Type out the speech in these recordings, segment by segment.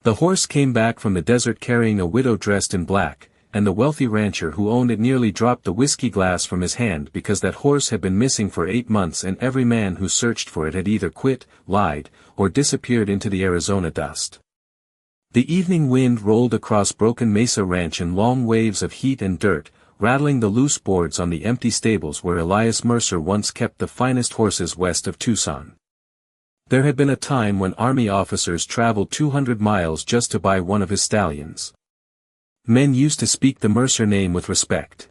The horse came back from the desert carrying a widow dressed in black, and the wealthy rancher who owned it nearly dropped the whiskey glass from his hand because that horse had been missing for 8 months and every man who searched for it had either quit, lied, or disappeared into the Arizona dust. The evening wind rolled across Broken Mesa Ranch in long waves of heat and dirt, rattling the loose boards on the empty stables where Elias Mercer once kept the finest horses west of Tucson. There had been a time when army officers traveled 200 miles just to buy one of his stallions. Men used to speak the Mercer name with respect.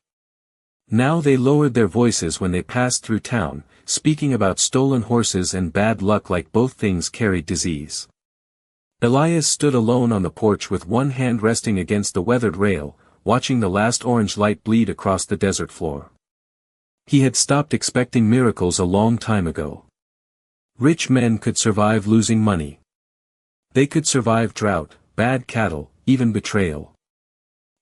Now they lowered their voices when they passed through town, speaking about stolen horses and bad luck like both things carried disease. Elias stood alone on the porch with one hand resting against the weathered rail, watching the last orange light bleed across the desert floor. He had stopped expecting miracles a long time ago. Rich men could survive losing money. They could survive drought, bad cattle, even betrayal.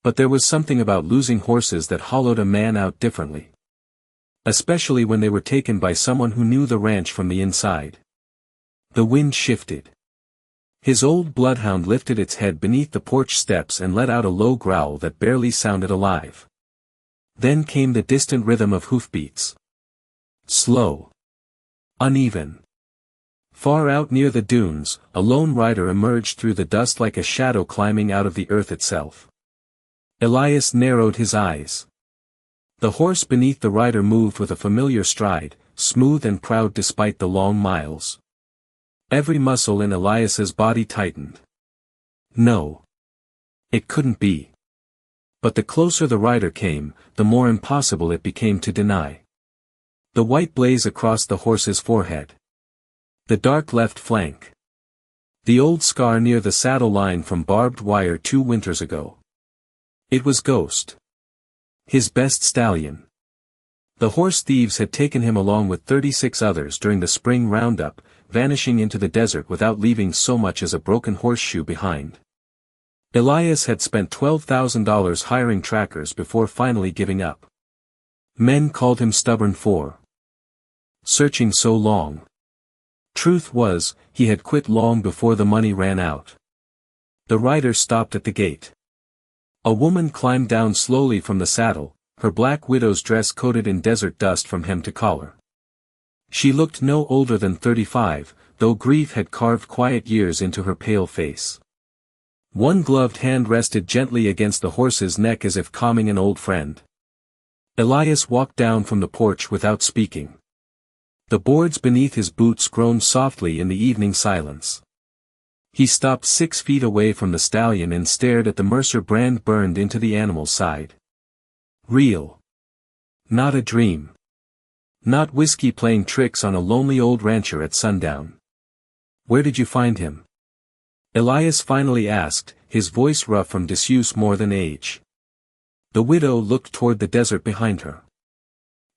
But there was something about losing horses that hollowed a man out differently. Especially when they were taken by someone who knew the ranch from the inside. The wind shifted. His old bloodhound lifted its head beneath the porch steps and let out a low growl that barely sounded alive. Then came the distant rhythm of hoofbeats. Slow. Uneven. Far out near the dunes, a lone rider emerged through the dust like a shadow climbing out of the earth itself. Elias narrowed his eyes. The horse beneath the rider moved with a familiar stride, smooth and proud despite the long miles. Every muscle in Elias's body tightened. No. It couldn't be. But the closer the rider came, the more impossible it became to deny. The white blaze across the horse's forehead. The dark left flank. The old scar near the saddle line from barbed wire 2 winters ago. It was Ghost. His best stallion. The horse thieves had taken him along with 36 others during the spring roundup, vanishing into the desert without leaving so much as a broken horseshoe behind. Elias had spent $12,000 hiring trackers before finally giving up. Men called him stubborn for searching so long. Truth was, he had quit long before the money ran out. The rider stopped at the gate. A woman climbed down slowly from the saddle, her black widow's dress coated in desert dust from hem to collar. She looked no older than 35, though grief had carved quiet years into her pale face. One gloved hand rested gently against the horse's neck as if calming an old friend. Elias walked down from the porch without speaking. The boards beneath his boots groaned softly in the evening silence. He stopped 6 feet away from the stallion and stared at the Mercer brand burned into the animal's side. Real. Not a dream. Not whiskey playing tricks on a lonely old rancher at sundown. Where did you find him? Elias finally asked, his voice rough from disuse more than age. The widow looked toward the desert behind her.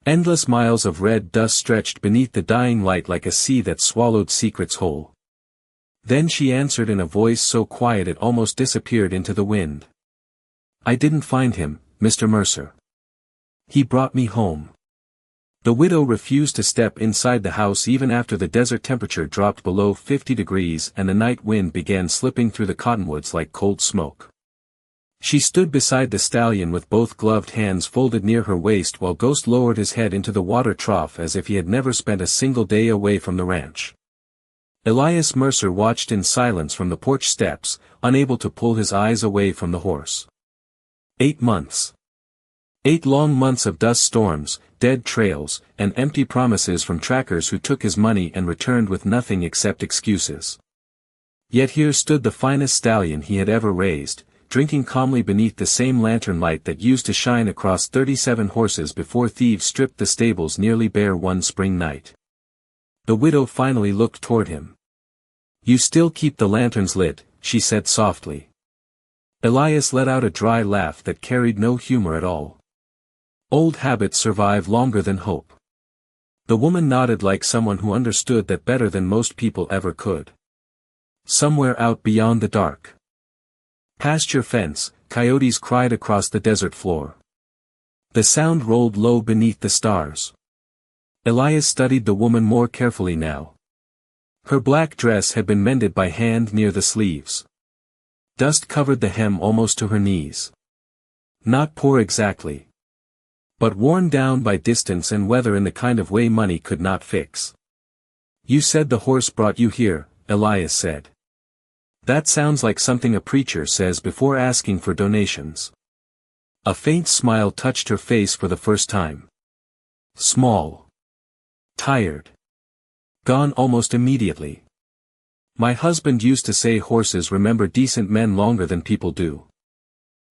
Endless miles of red dust stretched beneath the dying light like a sea that swallowed secrets whole. Then she answered in a voice so quiet it almost disappeared into the wind. I didn't find him, Mr. Mercer. He brought me home. The widow refused to step inside the house even after the desert temperature dropped below 50 degrees and the night wind began slipping through the cottonwoods like cold smoke. She stood beside the stallion with both gloved hands folded near her waist while Ghost lowered his head into the water trough as if he had never spent a single day away from the ranch. Elias Mercer watched in silence from the porch steps, unable to pull his eyes away from the horse. 8 months. 8 long months of dust storms, dead trails, and empty promises from trackers who took his money and returned with nothing except excuses. Yet here stood the finest stallion he had ever raised, drinking calmly beneath the same lantern light that used to shine across 37 horses before thieves stripped the stables nearly bare one spring night. The widow finally looked toward him. You still keep the lanterns lit, she said softly. Elias let out a dry laugh that carried no humor at all. Old habits survive longer than hope. The woman nodded like someone who understood that better than most people ever could. Somewhere out beyond the dark. Past your fence, coyotes cried across the desert floor. The sound rolled low beneath the stars. Elias studied the woman more carefully now. Her black dress had been mended by hand near the sleeves. Dust covered the hem almost to her knees. Not poor exactly, but worn down by distance and weather in the kind of way money could not fix. "You said the horse brought you here," Elias said. "That sounds like something a preacher says before asking for donations." A faint smile touched her face for the first time. "Small. Tired. Gone almost immediately. My husband used to say horses remember decent men longer than people do."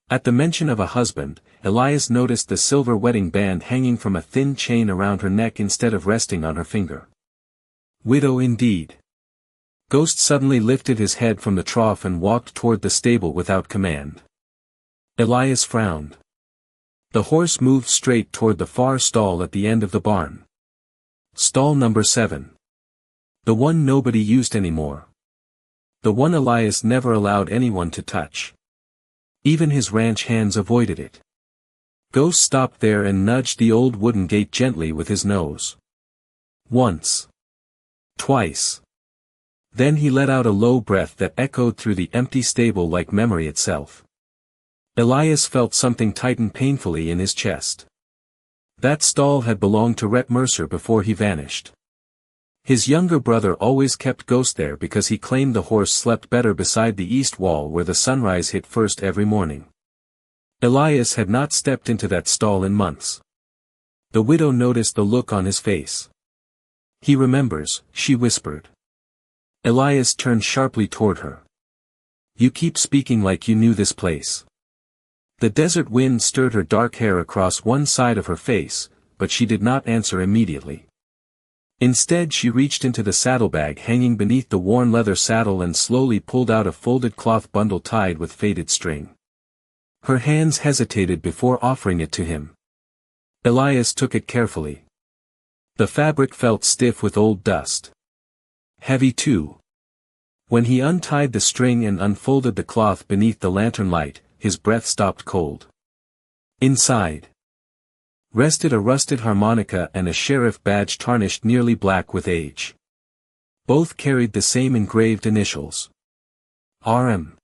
At the mention of a husband, Elias noticed the silver wedding band hanging from a thin chain around her neck instead of resting on her finger. Widow indeed. Ghost suddenly lifted his head from the trough and walked toward the stable without command. Elias frowned. The horse moved straight toward the far stall at the end of the barn. Stall number 7. The one nobody used anymore. The one Elias never allowed anyone to touch. Even his ranch hands avoided it. Ghost stopped there and nudged the old wooden gate gently with his nose. Once. Twice. Then he let out a low breath that echoed through the empty stable like memory itself. Elias felt something tighten painfully in his chest. That stall had belonged to Rhett Mercer before he vanished. His younger brother always kept Ghost there because he claimed the horse slept better beside the east wall where the sunrise hit first every morning. Elias had not stepped into that stall in months. The widow noticed the look on his face. "He remembers," she whispered. Elias turned sharply toward her. "You keep speaking like you knew this place." The desert wind stirred her dark hair across one side of her face, but she did not answer immediately. Instead she reached into the saddlebag hanging beneath the worn leather saddle and slowly pulled out a folded cloth bundle tied with faded string. Her hands hesitated before offering it to him. Elias took it carefully. The fabric felt stiff with old dust. Heavy too. When he untied the string and unfolded the cloth beneath the lantern light, his breath stopped cold. Inside rested a rusted harmonica and a sheriff badge tarnished nearly black with age. Both carried the same engraved initials. R.M.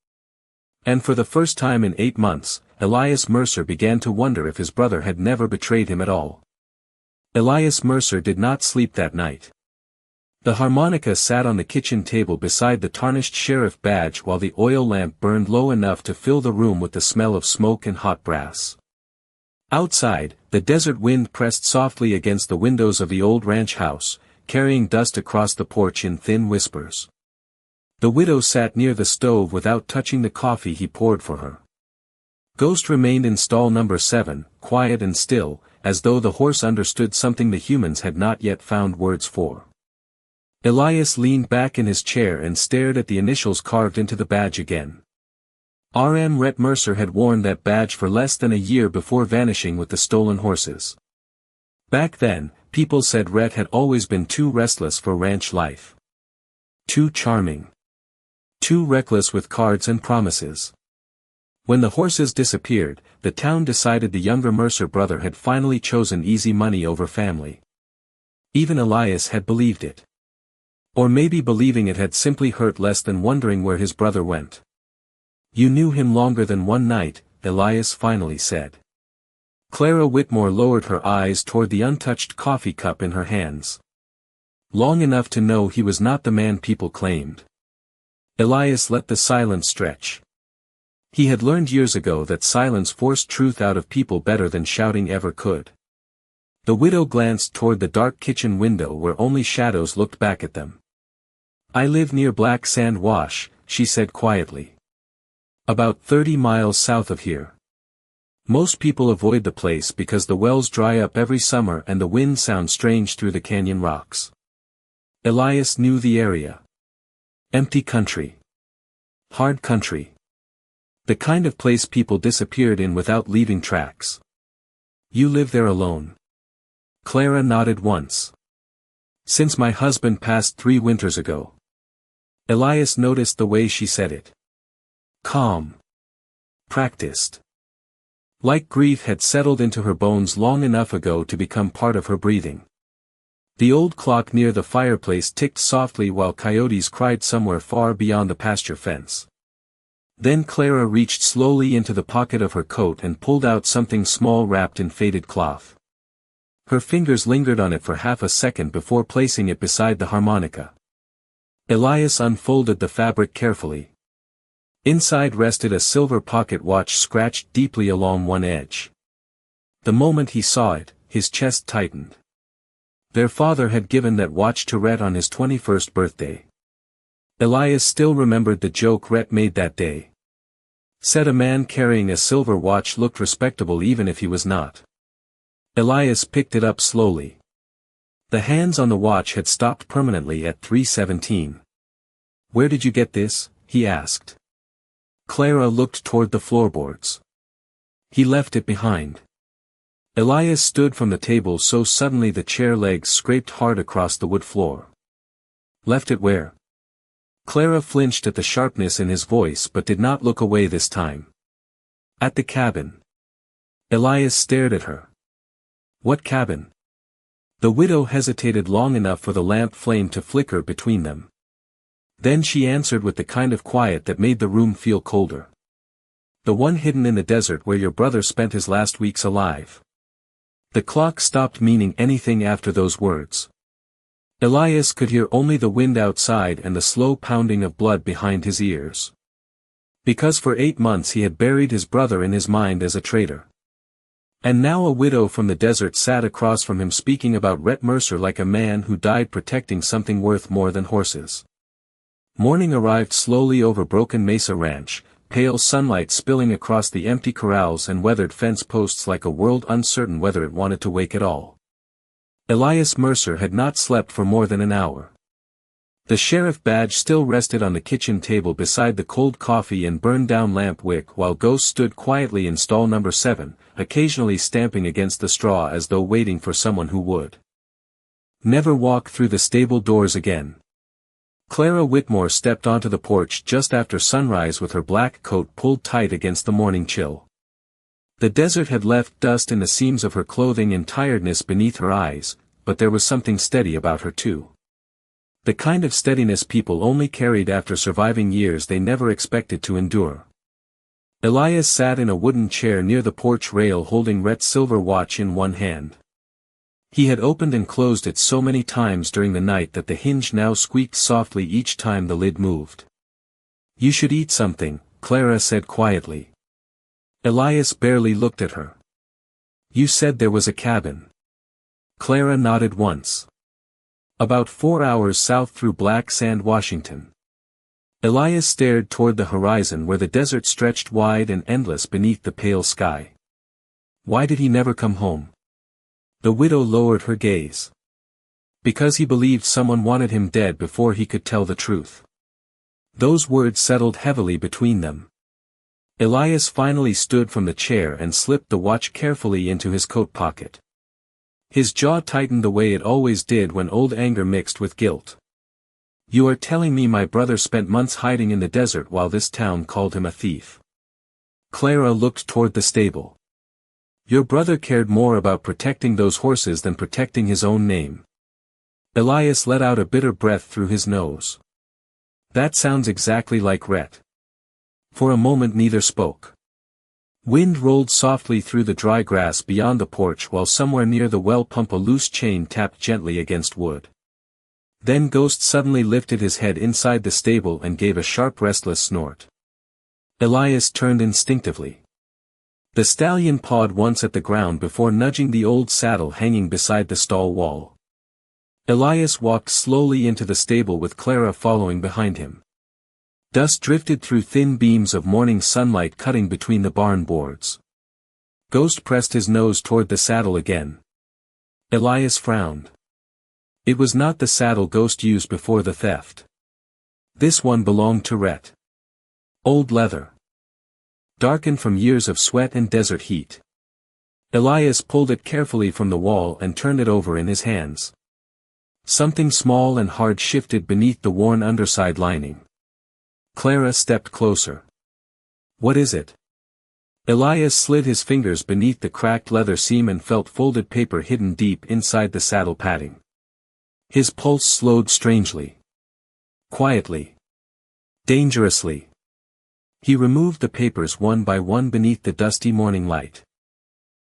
And for the first time in 8 months, Elias Mercer began to wonder if his brother had never betrayed him at all. Elias Mercer did not sleep that night. The harmonica sat on the kitchen table beside the tarnished sheriff badge while the oil lamp burned low enough to fill the room with the smell of smoke and hot brass. Outside, the desert wind pressed softly against the windows of the old ranch house, carrying dust across the porch in thin whispers. The widow sat near the stove without touching the coffee he poured for her. Ghost remained in stall number 7, quiet and still, as though the horse understood something the humans had not yet found words for. Elias leaned back in his chair and stared at the initials carved into the badge again. R.M. Rhett Mercer had worn that badge for less than a year before vanishing with the stolen horses. Back then, people said Rhett had always been too restless for ranch life. Too charming. Too reckless with cards and promises. When the horses disappeared, the town decided the younger Mercer brother had finally chosen easy money over family. Even Elias had believed it. Or maybe believing it had simply hurt less than wondering where his brother went. "You knew him longer than one night," Elias finally said. Clara Whitmore lowered her eyes toward the untouched coffee cup in her hands. "Long enough to know he was not the man people claimed." Elias let the silence stretch. He had learned years ago that silence forced truth out of people better than shouting ever could. The widow glanced toward the dark kitchen window where only shadows looked back at them. "I live near Black Sand Wash," she said quietly. "About 30 miles south of here. Most people avoid the place because the wells dry up every summer and the wind sounds strange through the canyon rocks." Elias knew the area. Empty country. Hard country. The kind of place people disappeared in without leaving tracks. "You live there alone?" Clara nodded once. "Since my husband passed 3 winters ago." Elias noticed the way she said it. Calm. Practiced. Like grief had settled into her bones long enough ago to become part of her breathing. The old clock near the fireplace ticked softly while coyotes cried somewhere far beyond the pasture fence. Then Clara reached slowly into the pocket of her coat and pulled out something small wrapped in faded cloth. Her fingers lingered on it for half a second before placing it beside the harmonica. Elias unfolded the fabric carefully. Inside rested a silver pocket watch scratched deeply along one edge. The moment he saw it, his chest tightened. Their father had given that watch to Rhett on his 21st birthday. Elias still remembered the joke Rhett made that day. Said a man carrying a silver watch looked respectable even if he was not. Elias picked it up slowly. The hands on the watch had stopped permanently at 3:17. "Where did you get this?" he asked. Clara looked toward the floorboards. "He left it behind." Elias stood from the table so suddenly the chair legs scraped hard across the wood floor. "Left it where?" Clara flinched at the sharpness in his voice but did not look away this time. "At the cabin." Elias stared at her. "What cabin?" The widow hesitated long enough for the lamp flame to flicker between them. Then she answered with the kind of quiet that made the room feel colder. "The one hidden in the desert where your brother spent his last weeks alive." The clock stopped meaning anything after those words. Elias could hear only the wind outside and the slow pounding of blood behind his ears. Because for 8 months he had buried his brother in his mind as a traitor. And now a widow from the desert sat across from him speaking about Rhett Mercer like a man who died protecting something worth more than horses. Morning arrived slowly over Broken Mesa Ranch, pale sunlight spilling across the empty corrals and weathered fence posts like a world uncertain whether it wanted to wake at all. Elias Mercer had not slept for more than an hour. The sheriff badge still rested on the kitchen table beside the cold coffee and burned-down lamp wick while Ghost stood quietly in stall number 7, occasionally stamping against the straw as though waiting for someone who would never walk through the stable doors again. Clara Whitmore stepped onto the porch just after sunrise with her black coat pulled tight against the morning chill. The desert had left dust in the seams of her clothing and tiredness beneath her eyes, but there was something steady about her too. The kind of steadiness people only carried after surviving years they never expected to endure. Elias sat in a wooden chair near the porch rail holding Rhett's silver watch in one hand. He had opened and closed it so many times during the night that the hinge now squeaked softly each time the lid moved. "You should eat something," Clara said quietly. Elias barely looked at her. "You said there was a cabin." Clara nodded once. "About 4 hours south through Black Sand, Washington." Elias stared toward the horizon where the desert stretched wide and endless beneath the pale sky. "Why did he never come home?" The widow lowered her gaze. "Because he believed someone wanted him dead before he could tell the truth." Those words settled heavily between them. Elias finally stood from the chair and slipped the watch carefully into his coat pocket. His jaw tightened the way it always did when old anger mixed with guilt. "You are telling me my brother spent months hiding in the desert while this town called him a thief?" Clara looked toward the stable. "Your brother cared more about protecting those horses than protecting his own name." Elias let out a bitter breath through his nose. "That sounds exactly like Rhett." For a moment neither spoke. Wind rolled softly through the dry grass beyond the porch while somewhere near the well pump a loose chain tapped gently against wood. Then Ghost suddenly lifted his head inside the stable and gave a sharp restless snort. Elias turned instinctively. The stallion pawed once at the ground before nudging the old saddle hanging beside the stall wall. Elias walked slowly into the stable with Clara following behind him. Dust drifted through thin beams of morning sunlight cutting between the barn boards. Ghost pressed his nose toward the saddle again. Elias frowned. It was not the saddle Ghost used before the theft. This one belonged to Rhett. Old leather. Darkened from years of sweat and desert heat. Elias pulled it carefully from the wall and turned it over in his hands. Something small and hard shifted beneath the worn underside lining. Clara stepped closer. "What is it?" Elias slid his fingers beneath the cracked leather seam and felt folded paper hidden deep inside the saddle padding. His pulse slowed strangely. Quietly. Dangerously. He removed the papers one by one beneath the dusty morning light.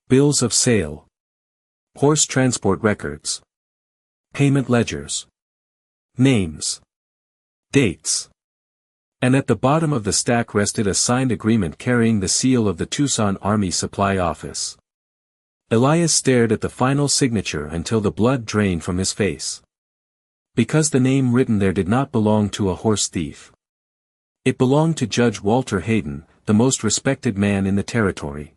Bills of sale. Horse transport records. Payment ledgers. Names. Dates. And at the bottom of the stack rested a signed agreement carrying the seal of the Tucson Army Supply Office. Elias stared at the final signature until the blood drained from his face. Because the name written there did not belong to a horse thief. It belonged to Judge Walter Hayden, the most respected man in the territory.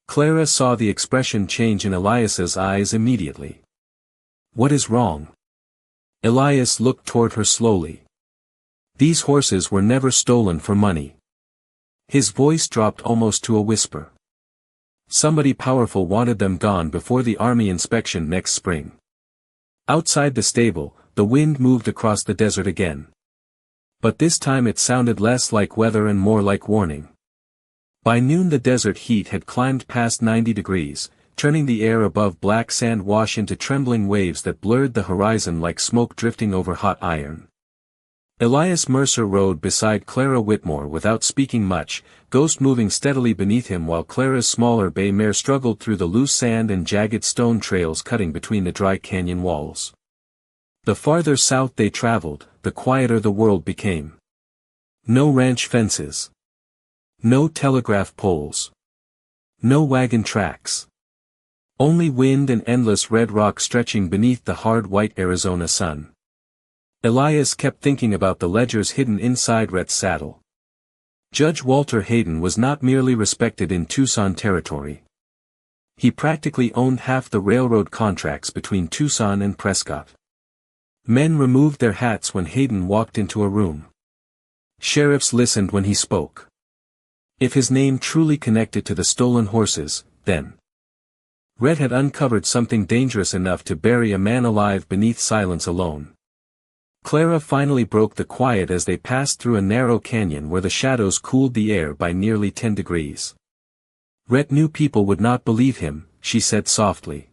Clara saw the expression change in Elias's eyes immediately. "What is wrong?" Elias looked toward her slowly. "These horses were never stolen for money." His voice dropped almost to a whisper. "Somebody powerful wanted them gone before the army inspection next spring." Outside the stable, the wind moved across the desert again. But this time it sounded less like weather and more like warning. By noon the desert heat had climbed past 90 degrees, turning the air above black sand wash into trembling waves that blurred the horizon like smoke drifting over hot iron. Elias Mercer rode beside Clara Whitmore without speaking much, Ghost moving steadily beneath him while Clara's smaller bay mare struggled through the loose sand and jagged stone trails cutting between the dry canyon walls. The farther south they traveled, the quieter the world became. No ranch fences. No telegraph poles. No wagon tracks. Only wind and endless red rock stretching beneath the hard white Arizona sun. Elias kept thinking about the ledgers hidden inside Rhett's saddle. Judge Walter Hayden was not merely respected in Tucson territory. He practically owned half the railroad contracts between Tucson and Prescott. Men removed their hats when Hayden walked into a room. Sheriffs listened when he spoke. If his name truly connected to the stolen horses, then Rhett had uncovered something dangerous enough to bury a man alive beneath silence alone. Clara finally broke the quiet as they passed through a narrow canyon where the shadows cooled the air by nearly 10 degrees. Rhett knew people would not believe him, she said softly.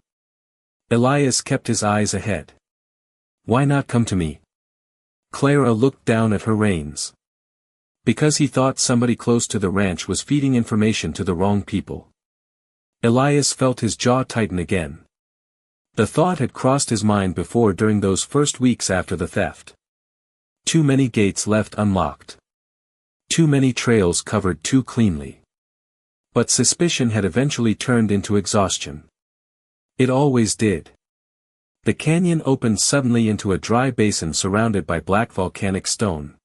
Elias kept his eyes ahead. "Why not come to me?" Clara looked down at her reins. Because he thought somebody close to the ranch was feeding information to the wrong people. Elias felt his jaw tighten again. The thought had crossed his mind before during those first weeks after the theft. Too many gates left unlocked. Too many trails covered too cleanly. But suspicion had eventually turned into exhaustion. It always did. The canyon opened suddenly into a dry basin surrounded by black volcanic stone.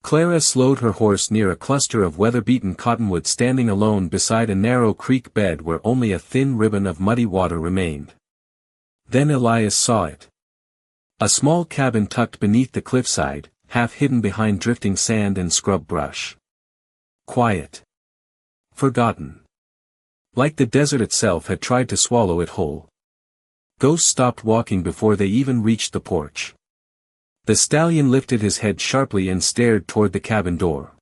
Clara slowed her horse near a cluster of weather-beaten cottonwood standing alone beside a narrow creek bed where only a thin ribbon of muddy water remained. Then Elias saw it. A small cabin tucked beneath the cliffside, half hidden behind drifting sand and scrub brush. Quiet. Forgotten. Like the desert itself had tried to swallow it whole. Ghost stopped walking before they even reached the porch. The stallion lifted his head sharply and stared toward the cabin door.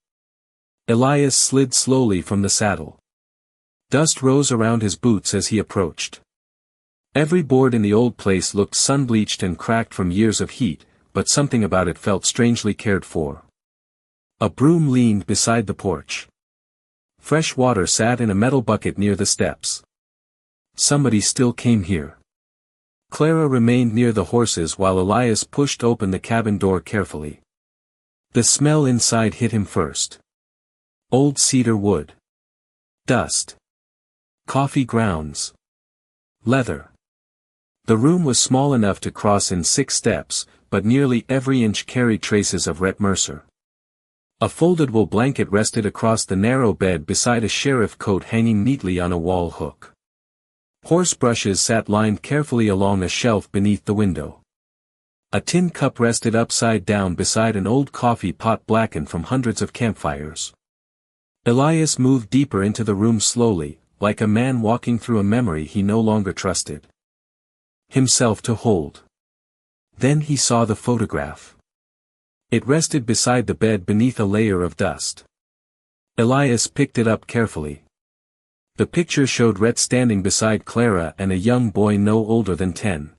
Elias slid slowly from the saddle. Dust rose around his boots as he approached. Every board in the old place looked sun-bleached and cracked from years of heat, but something about it felt strangely cared for. A broom leaned beside the porch. Fresh water sat in a metal bucket near the steps. Somebody still came here. Clara remained near the horses while Elias pushed open the cabin door carefully. The smell inside hit him first. Old cedar wood. Dust. Coffee grounds. Leather. The room was small enough to cross in 6 steps, but nearly every inch carried traces of Rhett Mercer. A folded wool blanket rested across the narrow bed beside a sheriff coat hanging neatly on a wall hook. Horse brushes sat lined carefully along a shelf beneath the window. A tin cup rested upside down beside an old coffee pot blackened from hundreds of campfires. Elias moved deeper into the room slowly, like a man walking through a memory he no longer trusted himself to hold. Then he saw the photograph. It rested beside the bed beneath a layer of dust. Elias picked it up carefully. The picture showed Rhett standing beside Clara and a young boy no older than 10.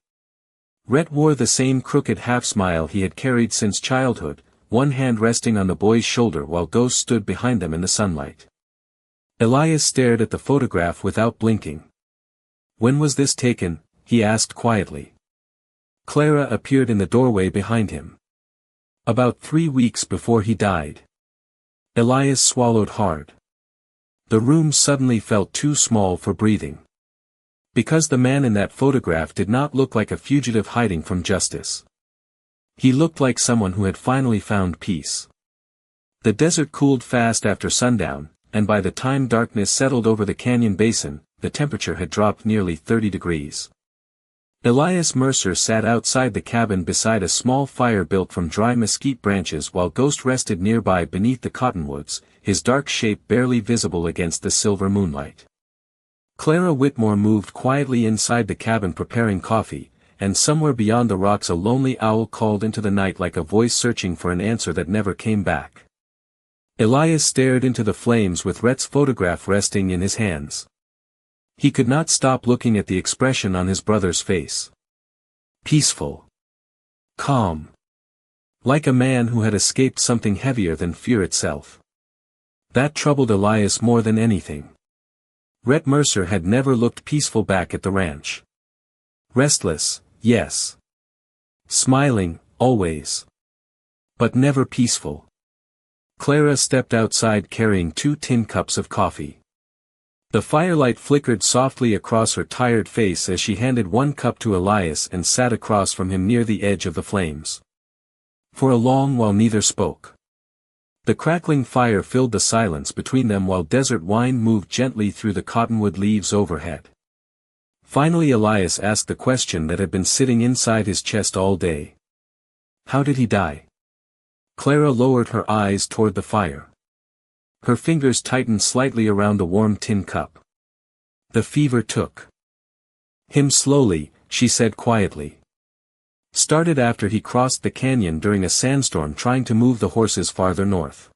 Rhett wore the same crooked half-smile he had carried since childhood, one hand resting on the boy's shoulder while Ghost stood behind them in the sunlight. Elias stared at the photograph without blinking. "When was this taken?" he asked quietly. Clara appeared in the doorway behind him. "About 3 weeks before he died." Elias swallowed hard. The room suddenly felt too small for breathing. Because the man in that photograph did not look like a fugitive hiding from justice. He looked like someone who had finally found peace. The desert cooled fast after sundown, and by the time darkness settled over the canyon basin, the temperature had dropped nearly 30 degrees. Elias Mercer sat outside the cabin beside a small fire built from dry mesquite branches while Ghost rested nearby beneath the cottonwoods, his dark shape barely visible against the silver moonlight. Clara Whitmore moved quietly inside the cabin preparing coffee, and somewhere beyond the rocks a lonely owl called into the night like a voice searching for an answer that never came back. Elias stared into the flames with Rhett's photograph resting in his hands. He could not stop looking at the expression on his brother's face. Peaceful. Calm. Like a man who had escaped something heavier than fear itself. That troubled Elias more than anything. Rhett Mercer had never looked peaceful back at the ranch. Restless, yes. Smiling, always. But never peaceful. Clara stepped outside carrying 2 tin cups of coffee. The firelight flickered softly across her tired face as she handed 1 cup to Elias and sat across from him near the edge of the flames. For a long while neither spoke. The crackling fire filled the silence between them while desert wind moved gently through the cottonwood leaves overhead. Finally Elias asked the question that had been sitting inside his chest all day. How did he die? Clara lowered her eyes toward the fire. Her fingers tightened slightly around the warm tin cup. The fever took him slowly, she said quietly. Started after he crossed the canyon during a sandstorm trying to move the horses farther north.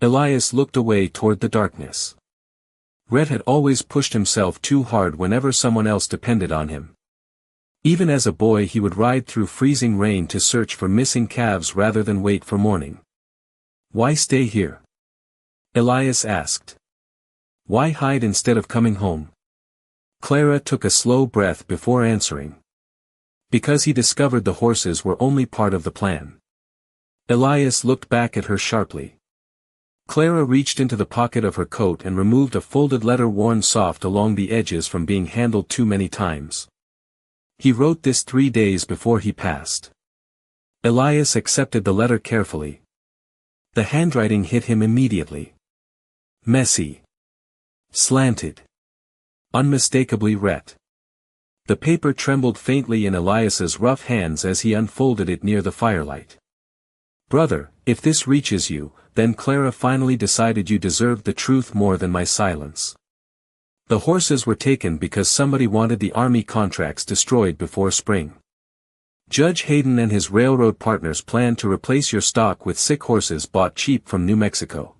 Elias looked away toward the darkness. Rhett had always pushed himself too hard whenever someone else depended on him. Even as a boy he would ride through freezing rain to search for missing calves rather than wait for morning. Why stay here? Elias asked. Why hide instead of coming home? Clara took a slow breath before answering. Because he discovered the horses were only part of the plan. Elias looked back at her sharply. Clara reached into the pocket of her coat and removed a folded letter worn soft along the edges from being handled too many times. He wrote this 3 days before he passed. Elias accepted the letter carefully. The handwriting hit him immediately. Messy. Slanted. Unmistakably Rhett. The paper trembled faintly in Elias's rough hands as he unfolded it near the firelight. Brother, if this reaches you, then Clara finally decided you deserved the truth more than my silence. The horses were taken because somebody wanted the army contracts destroyed before spring. Judge Hayden and his railroad partners planned to replace your stock with sick horses bought cheap from New Mexico.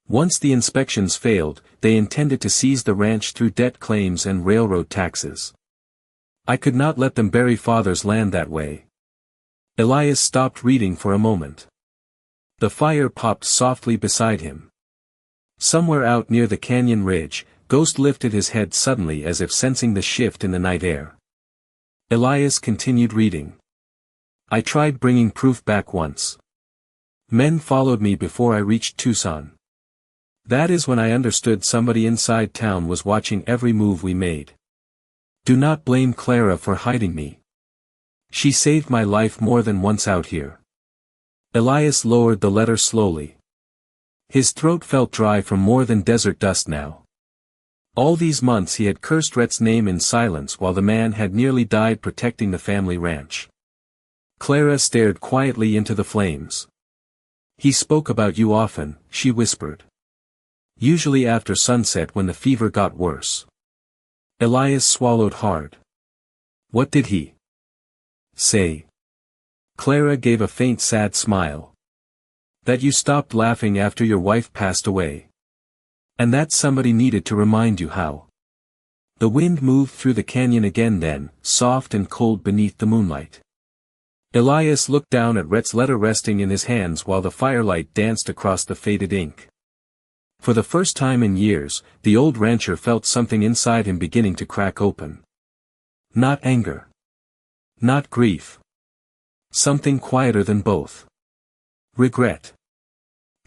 Once the inspections failed, they intended to seize the ranch through debt claims and railroad taxes. I could not let them bury father's land that way. Elias stopped reading for a moment. The fire popped softly beside him. Somewhere out near the canyon ridge, Ghost lifted his head suddenly as if sensing the shift in the night air. Elias continued reading. I tried bringing proof back once. Men followed me before I reached Tucson. That is when I understood somebody inside town was watching every move we made. Do not blame Clara for hiding me. She saved my life more than once out here. Elias lowered the letter slowly. His throat felt dry from more than desert dust now. All these months he had cursed Rhett's name in silence while the man had nearly died protecting the family ranch. Clara stared quietly into the flames. He spoke about you often, she whispered. Usually after sunset when the fever got worse. Elias swallowed hard. What did he say? Clara gave a faint sad smile. That you stopped laughing after your wife passed away. And that somebody needed to remind you how. The wind moved through the canyon again then, soft and cold beneath the moonlight. Elias looked down at Rhett's letter resting in his hands while the firelight danced across the faded ink. For the first time in years, the old rancher felt something inside him beginning to crack open. Not anger. Not grief. Something quieter than both. Regret.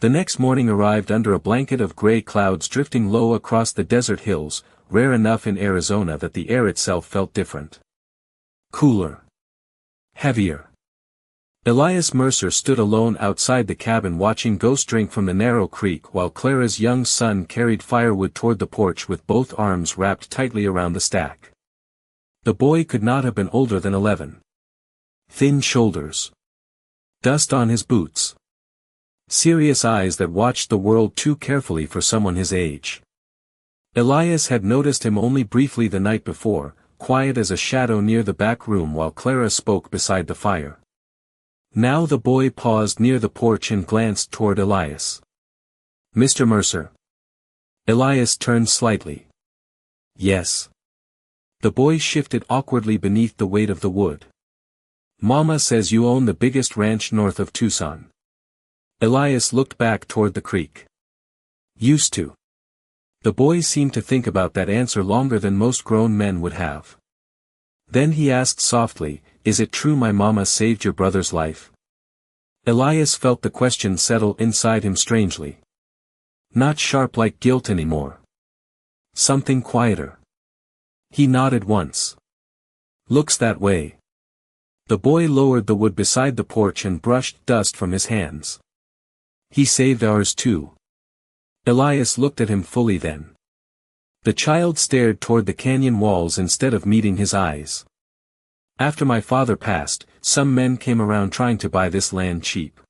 The next morning arrived under a blanket of gray clouds drifting low across the desert hills, rare enough in Arizona that the air itself felt different. Cooler. Heavier. Elias Mercer stood alone outside the cabin watching Ghost drink from the narrow creek while Clara's young son carried firewood toward the porch with both arms wrapped tightly around the stack. The boy could not have been older than 11. Thin shoulders. Dust on his boots. Serious eyes that watched the world too carefully for someone his age. Elias had noticed him only briefly the night before, quiet as a shadow near the back room while Clara spoke beside the fire. Now the boy paused near the porch and glanced toward Elias. "Mr. Mercer?" Elias turned slightly. "Yes." The boy shifted awkwardly beneath the weight of the wood. "Mama says you own the biggest ranch north of Tucson." Elias looked back toward the creek. "Used to." The boy seemed to think about that answer longer than most grown men would have. Then he asked softly, "Is it true my mama saved your brother's life?" Elias felt the question settle inside him strangely. Not sharp like guilt anymore. Something quieter. He nodded once. "Looks that way." The boy lowered the wood beside the porch and brushed dust from his hands. "He saved ours too." Elias looked at him fully then. The child stared toward the canyon walls instead of meeting his eyes. "After my father passed, some men came around trying to buy this land cheap.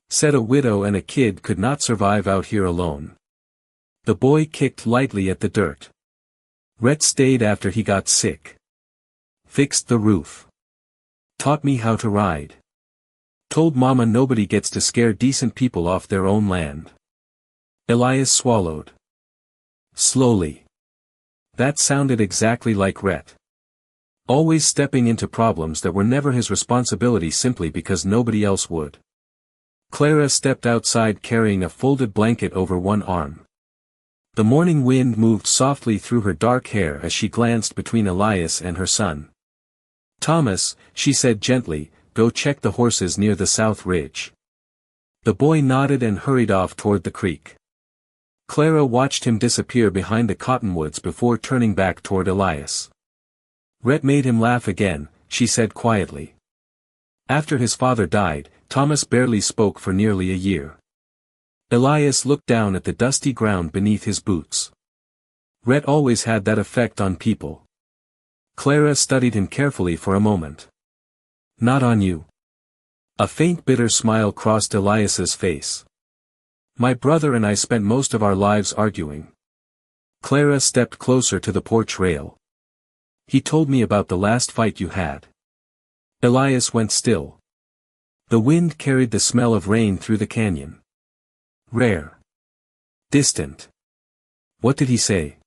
Said a widow and a kid could not survive out here alone." The boy kicked lightly at the dirt. "Rhett stayed after he got sick. Fixed the roof. Taught me how to ride. Told mama nobody gets to scare decent people off their own land." Elias swallowed. Slowly. That sounded exactly like Rhett. Always stepping into problems that were never his responsibility simply because nobody else would. Clara stepped outside carrying a folded blanket over one arm. The morning wind moved softly through her dark hair as she glanced between Elias and her son. "Thomas," she said gently, "go check the horses near the south ridge." The boy nodded and hurried off toward the creek. Clara watched him disappear behind the cottonwoods before turning back toward Elias. "Rhett made him laugh again," she said quietly. "After his father died, Thomas barely spoke for nearly a year." Elias looked down at the dusty ground beneath his boots. "Rhett always had that effect on people." Clara studied him carefully for a moment. "Not on you." A faint bitter smile crossed Elias's face. "My brother and I spent most of our lives arguing." Clara stepped closer to the porch rail. "He told me about the last fight you had." Elias went still. The wind carried the smell of rain through the canyon. Rare. Distant. "What did he say?"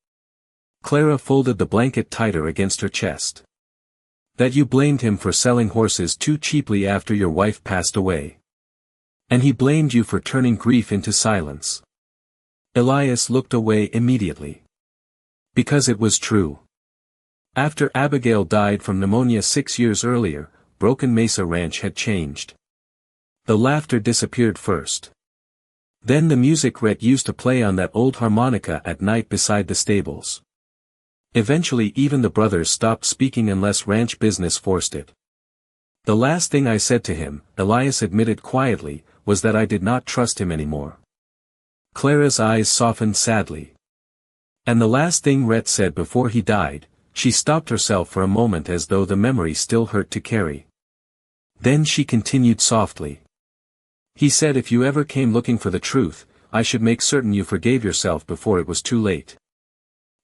Clara folded the blanket tighter against her chest. "That you blamed him for selling horses too cheaply after your wife passed away. And he blamed you for turning grief into silence." Elias looked away immediately. "Because it was true. After Abigail died from pneumonia 6 years earlier, Broken Mesa Ranch had changed. The laughter disappeared first. Then the music Rhett used to play on that old harmonica at night beside the stables. Eventually even the brothers stopped speaking unless ranch business forced it. The last thing I said to him," Elias admitted quietly, "was that I did not trust him anymore." Clara's eyes softened sadly. "And the last thing Rhett said before he died," she stopped herself for a moment as though the memory still hurt to carry. Then she continued softly. "He said if you ever came looking for the truth, I should make certain you forgave yourself before it was too late."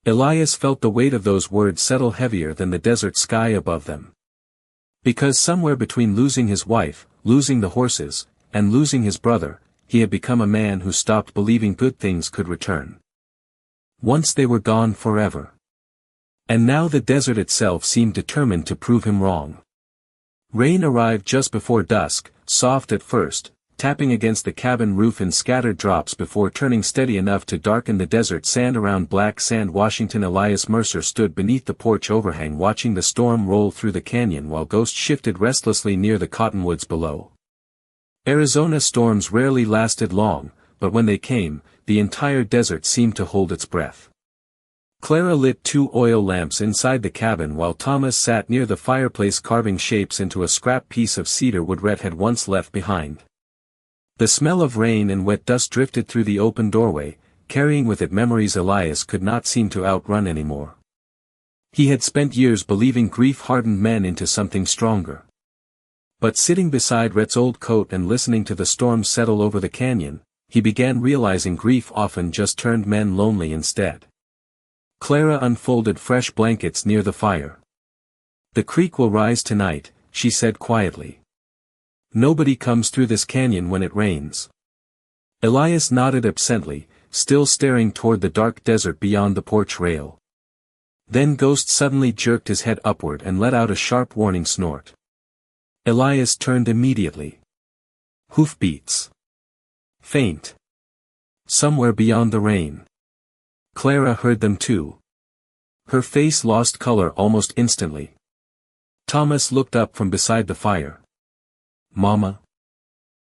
Elias felt the weight of those words settle heavier than the desert sky above them. Because somewhere between losing his wife, losing the horses, and losing his brother, he had become a man who stopped believing good things could return. Once they were gone forever. And now the desert itself seemed determined to prove him wrong. Rain arrived just before dusk, soft at first, tapping against the cabin roof in scattered drops before turning steady enough to darken the desert sand around Black Sand. Washington Elias Mercer stood beneath the porch overhang watching the storm roll through the canyon while Ghost shifted restlessly near the cottonwoods below. Arizona storms rarely lasted long, but when they came, the entire desert seemed to hold its breath. Clara lit 2 oil lamps inside the cabin while Thomas sat near the fireplace carving shapes into a scrap piece of cedar wood Rhett had once left behind. The smell of rain and wet dust drifted through the open doorway, carrying with it memories Elias could not seem to outrun anymore. He had spent years believing grief hardened men into something stronger. But sitting beside Rhett's old coat and listening to the storm settle over the canyon, he began realizing grief often just turned men lonely instead. Clara unfolded fresh blankets near the fire. "The creek will rise tonight," she said quietly. "Nobody comes through this canyon when it rains." Elias nodded absently, still staring toward the dark desert beyond the porch rail. Then Ghost suddenly jerked his head upward and let out a sharp warning snort. Elias turned immediately. Hoofbeats. Faint. Somewhere beyond the rain. Clara heard them too. Her face lost color almost instantly. Thomas looked up from beside the fire. "Mama?"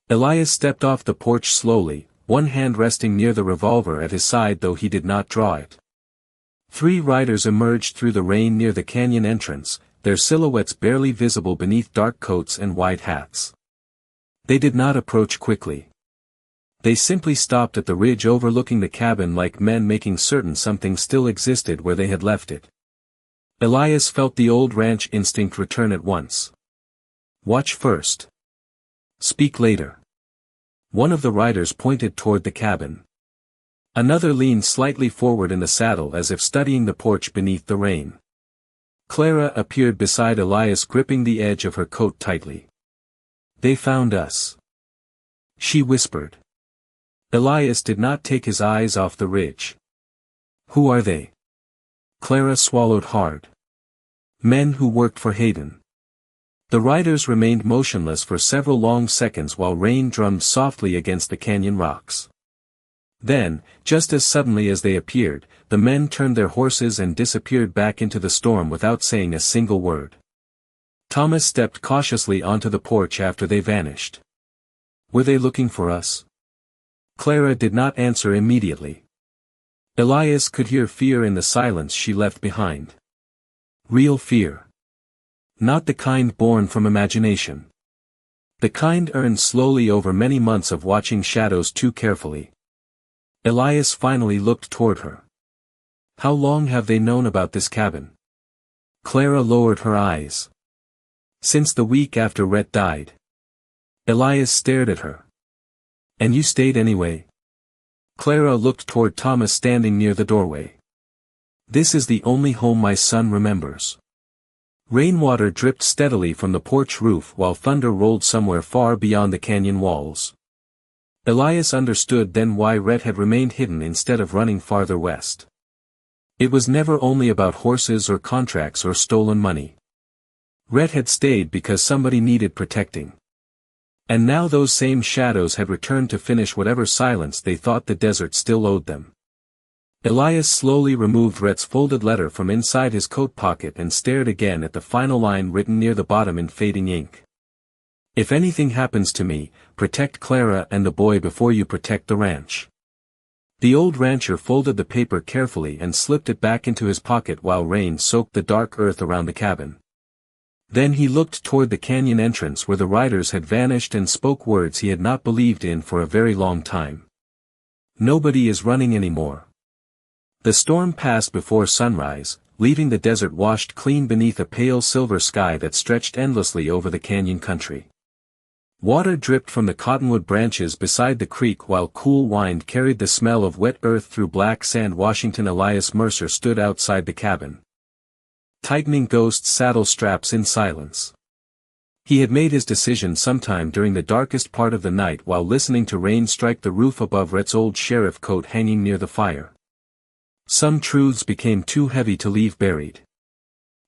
Elias stepped off the porch slowly, one hand resting near the revolver at his side though he did not draw it. 3 riders emerged through the rain near the canyon entrance, their silhouettes barely visible beneath dark coats and wide hats. They did not approach quickly. They simply stopped at the ridge overlooking the cabin like men making certain something still existed where they had left it. Elias felt the old ranch instinct return at once. "Watch first. Speak later." One of the riders pointed toward the cabin. Another leaned slightly forward in the saddle as if studying the porch beneath the rain. Clara appeared beside Elias gripping the edge of her coat tightly. "They found us," she whispered. Elias did not take his eyes off the ridge. "Who are they?" Clara swallowed hard. "Men who worked for Hayden." The riders remained motionless for several long seconds while rain drummed softly against the canyon rocks. Then, just as suddenly as they appeared, the men turned their horses and disappeared back into the storm without saying a single word. Thomas stepped cautiously onto the porch after they vanished. "Were they looking for us?" Clara did not answer immediately. Elias could hear fear in the silence she left behind. Real fear. Not the kind born from imagination. The kind earned slowly over many months of watching shadows too carefully. Elias finally looked toward her. "How long have they known about this cabin?" Clara lowered her eyes. "Since the week after Rhett died." Elias stared at her. "And you stayed anyway?" Clara looked toward Thomas standing near the doorway. "This is the only home my son remembers." Rainwater dripped steadily from the porch roof while thunder rolled somewhere far beyond the canyon walls. Elias understood then why Rhett had remained hidden instead of running farther west. It was never only about horses or contracts or stolen money. Rhett had stayed because somebody needed protecting. And now those same shadows had returned to finish whatever silence they thought the desert still owed them. Elias slowly removed Rhett's folded letter from inside his coat pocket and stared again at the final line written near the bottom in fading ink. "If anything happens to me, protect Clara and the boy before you protect the ranch." The old rancher folded the paper carefully and slipped it back into his pocket while rain soaked the dark earth around the cabin. Then he looked toward the canyon entrance where the riders had vanished and spoke words he had not believed in for a very long time. "Nobody is running anymore." The storm passed before sunrise, leaving the desert washed clean beneath a pale silver sky that stretched endlessly over the canyon country. Water dripped from the cottonwood branches beside the creek while cool wind carried the smell of wet earth through Black Sand. Washington Elias Mercer stood outside the cabin, tightening Ghost's saddle straps in silence. He had made his decision sometime during the darkest part of the night while listening to rain strike the roof above Rhett's old sheriff coat hanging near the fire. Some truths became too heavy to leave buried.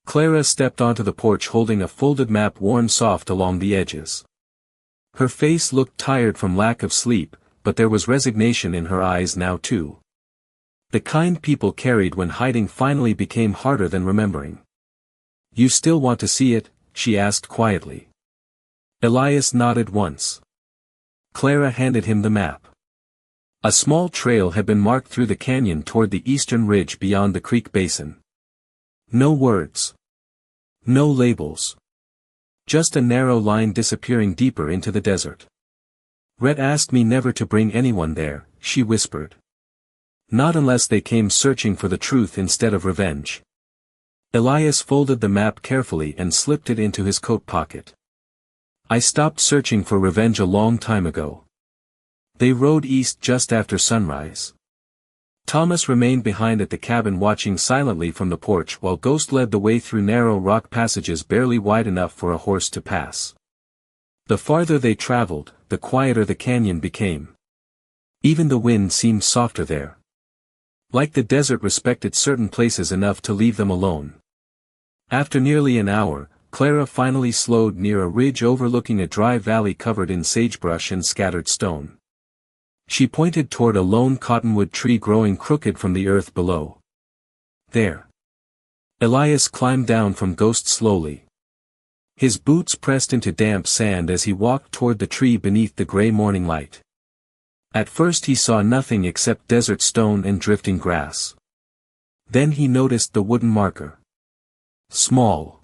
Clara stepped onto the porch holding a folded map worn soft along the edges. Her face looked tired from lack of sleep, but there was resignation in her eyes now too. The kind people carried when hiding finally became harder than remembering. "You still want to see it?" she asked quietly. Elias nodded once. Clara handed him the map. A small trail had been marked through the canyon toward the eastern ridge beyond the creek basin. No words. No labels. Just a narrow line disappearing deeper into the desert. "Rhett asked me never to bring anyone there," she whispered. "Not unless they came searching for the truth instead of revenge." Elias folded the map carefully and slipped it into his coat pocket. "I stopped searching for revenge a long time ago." They rode east just after sunrise. Thomas remained behind at the cabin watching silently from the porch while Ghost led the way through narrow rock passages barely wide enough for a horse to pass. The farther they traveled, the quieter the canyon became. Even the wind seemed softer there. Like the desert respected certain places enough to leave them alone. After nearly an hour, Clara finally slowed near a ridge overlooking a dry valley covered in sagebrush and scattered stone. She pointed toward a lone cottonwood tree growing crooked from the earth below. "There." Elias climbed down from Ghost slowly. His boots pressed into damp sand as he walked toward the tree beneath the gray morning light. At first he saw nothing except desert stone and drifting grass. Then he noticed the wooden marker. Small.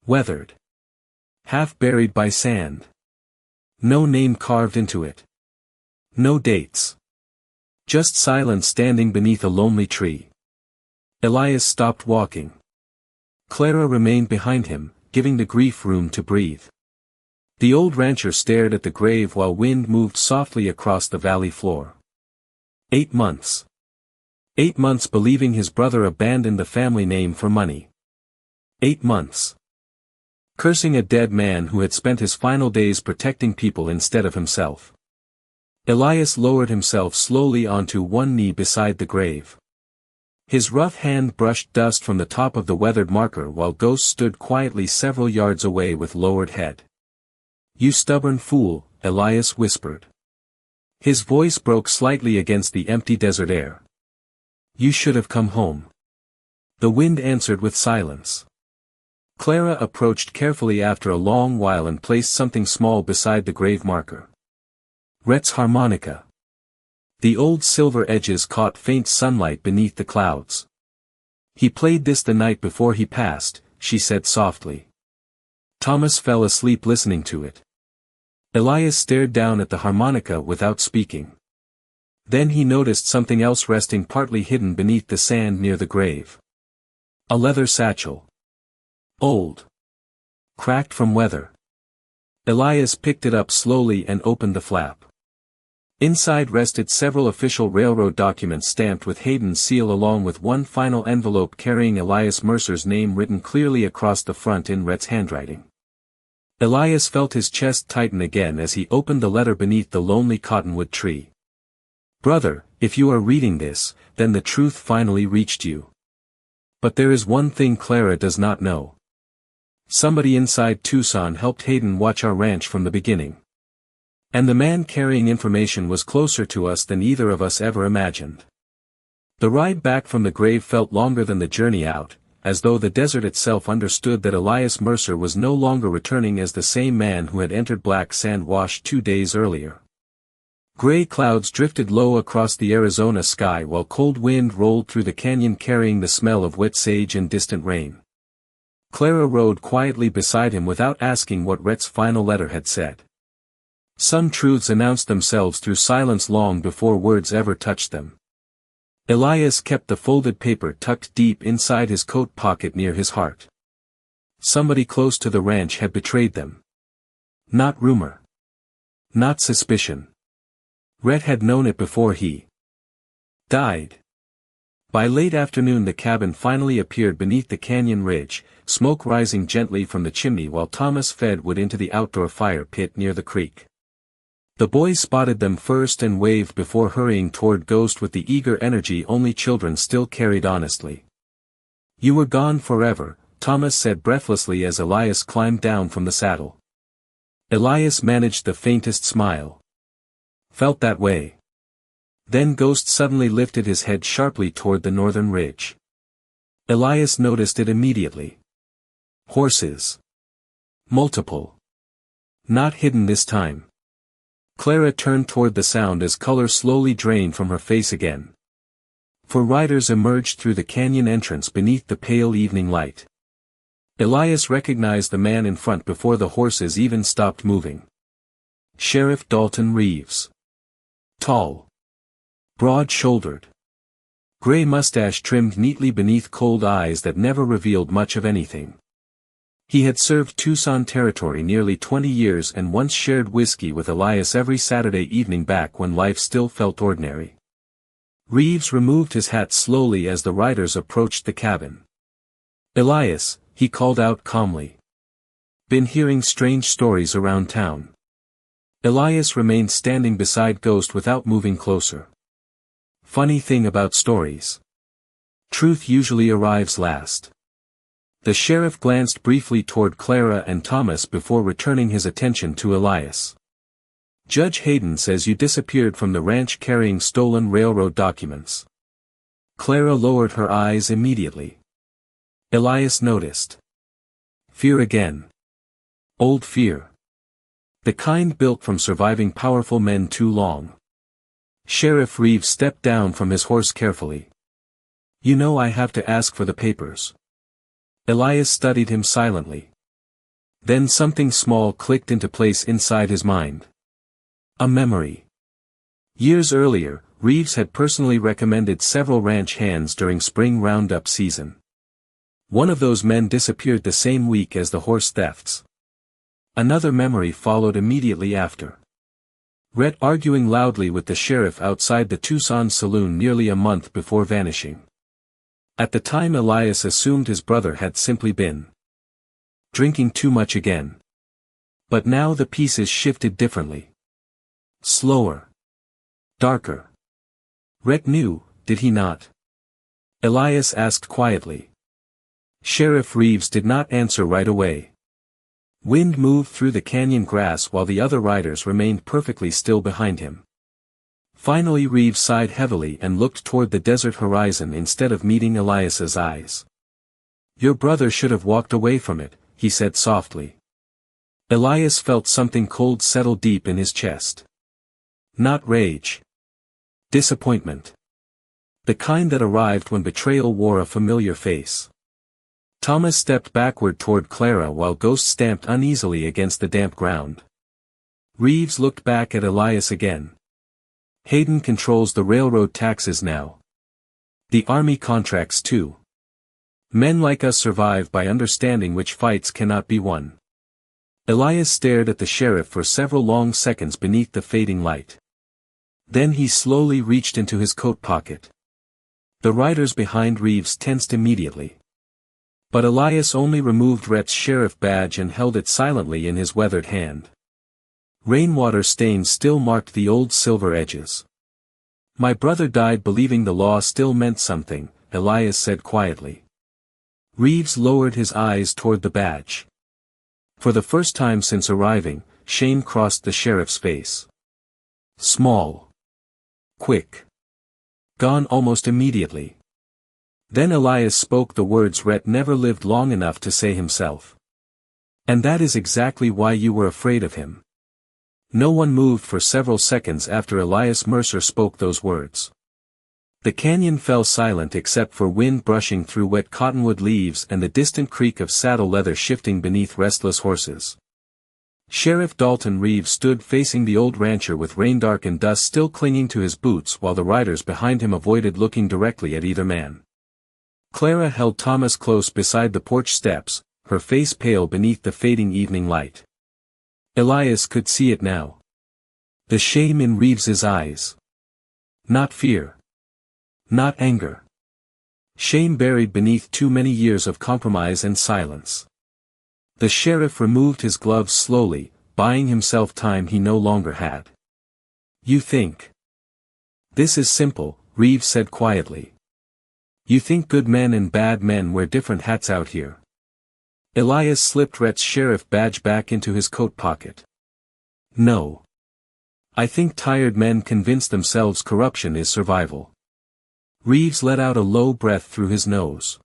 Weathered. Half buried by sand. No name carved into it. No dates. Just silence standing beneath a lonely tree. Elias stopped walking. Clara remained behind him, giving the grief room to breathe. The old rancher stared at the grave while wind moved softly across the valley floor. 8 months. 8 months believing his brother abandoned the family name for money. 8 months. Cursing a dead man who had spent his final days protecting people instead of himself. Elias lowered himself slowly onto one knee beside the grave. His rough hand brushed dust from the top of the weathered marker while Ghost stood quietly several yards away with lowered head. "You stubborn fool," Elias whispered. His voice broke slightly against the empty desert air. "You should have come home." The wind answered with silence. Clara approached carefully after a long while and placed something small beside the grave marker. Rhett's harmonica. The old silver edges caught faint sunlight beneath the clouds. "He played this the night before he passed," she said softly. Thomas fell asleep listening to it. Elias stared down at the harmonica without speaking. Then he noticed something else resting partly hidden beneath the sand near the grave. A leather satchel. Old. Cracked from weather. Elias picked it up slowly and opened the flap. Inside rested several official railroad documents stamped with Hayden's seal along with one final envelope carrying Elias Mercer's name written clearly across the front in Rhett's handwriting. Elias felt his chest tighten again as he opened the letter beneath the lonely cottonwood tree. "Brother, if you are reading this, then the truth finally reached you. But there is one thing Clara does not know. Somebody inside Tucson helped Hayden watch our ranch from the beginning. And the man carrying information was closer to us than either of us ever imagined." The ride back from the grave felt longer than the journey out, as though the desert itself understood that Elias Mercer was no longer returning as the same man who had entered Black Sand Wash 2 days earlier. Gray clouds drifted low across the Arizona sky while cold wind rolled through the canyon carrying the smell of wet sage and distant rain. Clara rode quietly beside him without asking what Rhett's final letter had said. Some truths announced themselves through silence long before words ever touched them. Elias kept the folded paper tucked deep inside his coat pocket near his heart. Somebody close to the ranch had betrayed them. Not rumor. Not suspicion. Rhett had known it before he died. By late afternoon the cabin finally appeared beneath the canyon ridge, smoke rising gently from the chimney while Thomas fed wood into the outdoor fire pit near the creek. The boys spotted them first and waved before hurrying toward Ghost with the eager energy only children still carried honestly. "You were gone forever," Thomas said breathlessly as Elias climbed down from the saddle. Elias managed the faintest smile. Felt that way. Then Ghost suddenly lifted his head sharply toward the northern ridge. Elias noticed it immediately. Horses. Multiple. Not hidden this time. Clara turned toward the sound as color slowly drained from her face again. 4 riders emerged through the canyon entrance beneath the pale evening light. Elias recognized the man in front before the horses even stopped moving. Sheriff Dalton Reeves. Tall. Broad-shouldered. Gray mustache trimmed neatly beneath cold eyes that never revealed much of anything. He had served Tucson Territory nearly 20 years and once shared whiskey with Elias every Saturday evening back when life still felt ordinary. Reeves removed his hat slowly as the riders approached the cabin. "Elias," he called out calmly. "Been hearing strange stories around town." Elias remained standing beside Ghost without moving closer. Funny thing about stories. Truth usually arrives last. The sheriff glanced briefly toward Clara and Thomas before returning his attention to Elias. "Judge Hayden says you disappeared from the ranch carrying stolen railroad documents." Clara lowered her eyes immediately. Elias noticed. Fear again. Old fear. The kind built from surviving powerful men too long. Sheriff Reeves stepped down from his horse carefully. "You know I have to ask for the papers." Elias studied him silently. Then something small clicked into place inside his mind. A memory. Years earlier, Reeves had personally recommended several ranch hands during spring roundup season. One of those men disappeared the same week as the horse thefts. Another memory followed immediately after. Rhett arguing loudly with the sheriff outside the Tucson saloon nearly a month before vanishing. At the time Elias assumed his brother had simply been drinking too much again. But now the pieces shifted differently. Slower. Darker. Rhett knew, did he not? Elias asked quietly. Sheriff Reeves did not answer right away. Wind moved through the canyon grass while the other riders remained perfectly still behind him. Finally Reeves sighed heavily and looked toward the desert horizon instead of meeting Elias's eyes. "Your brother should have walked away from it," he said softly. Elias felt something cold settle deep in his chest. Not rage. Disappointment. The kind that arrived when betrayal wore a familiar face. Thomas stepped backward toward Clara while Ghost stamped uneasily against the damp ground. Reeves looked back at Elias again. "Hayden controls the railroad taxes now. The army contracts too. Men like us survive by understanding which fights cannot be won." Elias stared at the sheriff for several long seconds beneath the fading light. Then he slowly reached into his coat pocket. The riders behind Reeves tensed immediately. But Elias only removed Rhett's sheriff badge and held it silently in his weathered hand. Rainwater stains still marked the old silver edges. "My brother died believing the law still meant something," Elias said quietly. Reeves lowered his eyes toward the badge. For the first time since arriving, shame crossed the sheriff's face. Small. Quick. Gone almost immediately. Then Elias spoke the words Rhett never lived long enough to say himself. "And that is exactly why you were afraid of him." No one moved for several seconds after Elias Mercer spoke those words. The canyon fell silent except for wind brushing through wet cottonwood leaves and the distant creak of saddle leather shifting beneath restless horses. Sheriff Dalton Reeves stood facing the old rancher with raindark and dust still clinging to his boots while the riders behind him avoided looking directly at either man. Clara held Thomas close beside the porch steps, her face pale beneath the fading evening light. Elias could see it now. The shame in Reeves's eyes. Not fear. Not anger. Shame buried beneath too many years of compromise and silence. The sheriff removed his gloves slowly, buying himself time he no longer had. "You think. This is simple," Reeves said quietly. "You think good men and bad men wear different hats out here. Elias slipped Rhett's sheriff badge back into his coat pocket. No. I think tired men convince themselves corruption is survival. Reeves let out a low breath through his nose.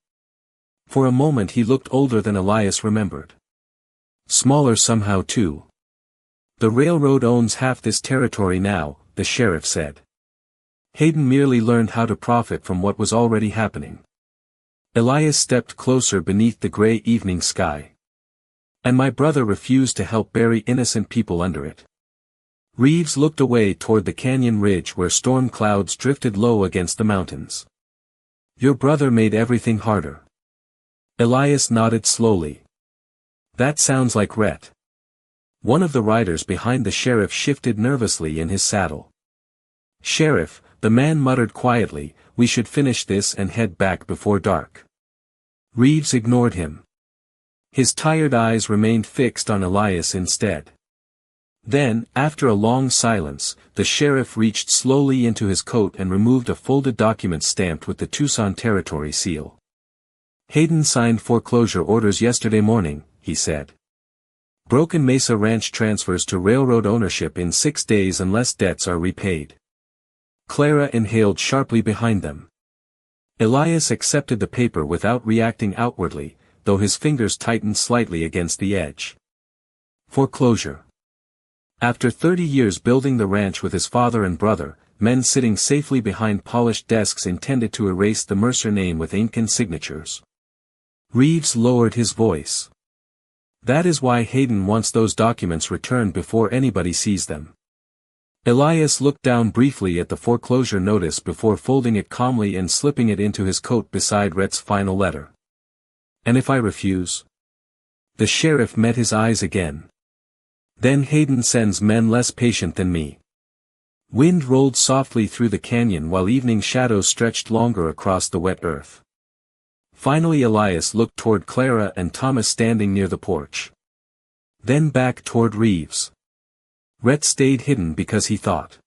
For a moment he looked older than Elias remembered. Smaller somehow too. The railroad owns half this territory now, the sheriff said. Hayden merely learned how to profit from what was already happening. Elias stepped closer beneath the gray evening sky. And my brother refused to help bury innocent people under it. Reeves looked away toward the canyon ridge where storm clouds drifted low against the mountains. Your brother made everything harder. Elias nodded slowly. That sounds like Rhett. One of the riders behind the sheriff shifted nervously in his saddle. Sheriff, the man muttered quietly, we should finish this and head back before dark. Reeves ignored him. His tired eyes remained fixed on Elias instead. Then, after a long silence, the sheriff reached slowly into his coat and removed a folded document stamped with the Tucson Territory seal. Hayden signed foreclosure orders yesterday morning, he said. Broken Mesa Ranch transfers to railroad ownership in 6 days unless debts are repaid. Clara inhaled sharply behind them. Elias accepted the paper without reacting outwardly, though his fingers tightened slightly against the edge. Foreclosure. After 30 years building the ranch with his father and brother, men sitting safely behind polished desks intended to erase the Mercer name with ink and signatures. Reeves lowered his voice. That is why Hayden wants those documents returned before anybody sees them. Elias looked down briefly at the foreclosure notice before folding it calmly and slipping it into his coat beside Rhett's final letter. And if I refuse? The sheriff met his eyes again. Then Hayden sends men less patient than me. Wind rolled softly through the canyon while evening shadows stretched longer across the wet earth. Finally Elias looked toward Clara and Thomas standing near the porch. Then back toward Reeves. Rhett stayed hidden because he thought.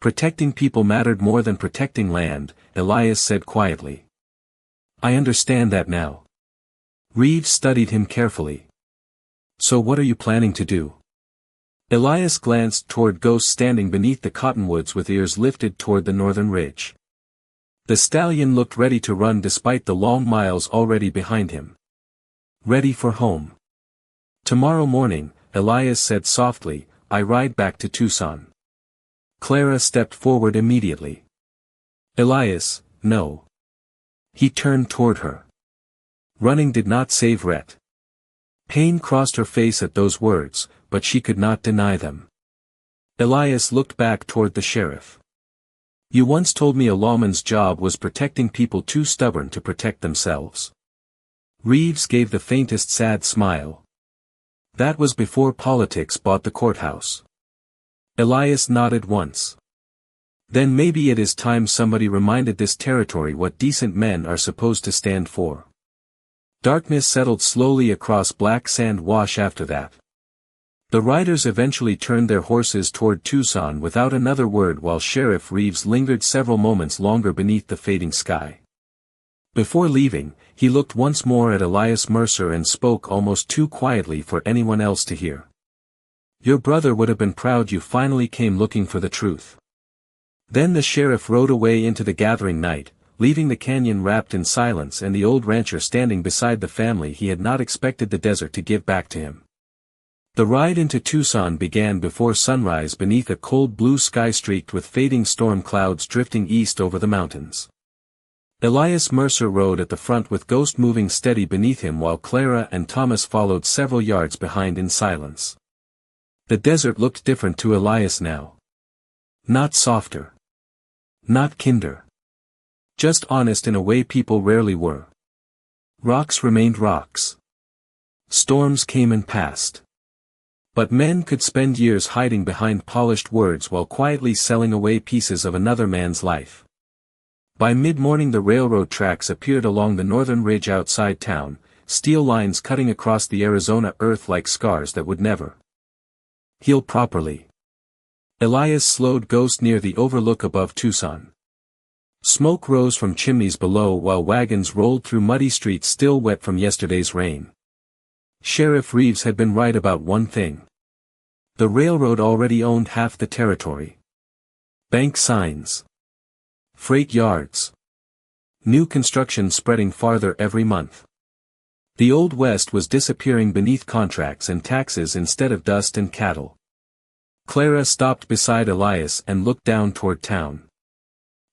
Protecting people mattered more than protecting land, Elias said quietly. I understand that now. Reeves studied him carefully. So what are you planning to do? Elias glanced toward Ghost standing beneath the cottonwoods with ears lifted toward the northern ridge. The stallion looked ready to run despite the long miles already behind him. Ready for home. Tomorrow morning, Elias said softly, I ride back to Tucson. Clara stepped forward immediately. Elias, no. He turned toward her. Running did not save Rhett. Pain crossed her face at those words, but she could not deny them. Elias looked back toward the sheriff. You once told me a lawman's job was protecting people too stubborn to protect themselves. Reeves gave the faintest sad smile. That was before politics bought the courthouse. Elias nodded once. Then maybe it is time somebody reminded this territory what decent men are supposed to stand for. Darkness settled slowly across Black Sand Wash after that. The riders eventually turned their horses toward Tucson without another word while Sheriff Reeves lingered several moments longer beneath the fading sky. Before leaving, he looked once more at Elias Mercer and spoke almost too quietly for anyone else to hear. Your brother would have been proud you finally came looking for the truth. Then the sheriff rode away into the gathering night, leaving the canyon wrapped in silence and the old rancher standing beside the family he had not expected the desert to give back to him. The ride into Tucson began before sunrise beneath a cold blue sky streaked with fading storm clouds drifting east over the mountains. Elias Mercer rode at the front with Ghost moving steady beneath him while Clara and Thomas followed several yards behind in silence. The desert looked different to Elias now. Not softer. Not kinder. Just honest in a way people rarely were. Rocks remained rocks. Storms came and passed. But men could spend years hiding behind polished words while quietly selling away pieces of another man's life. By mid-morning the railroad tracks appeared along the northern ridge outside town, steel lines cutting across the Arizona earth like scars that would never heal properly. Elias slowed Ghost near the overlook above Tucson. Smoke rose from chimneys below while wagons rolled through muddy streets still wet from yesterday's rain. Sheriff Reeves had been right about one thing. The railroad already owned half the territory. Bank signs. Freight yards. New construction spreading farther every month. The Old West was disappearing beneath contracts and taxes instead of dust and cattle. Clara stopped beside Elias and looked down toward town.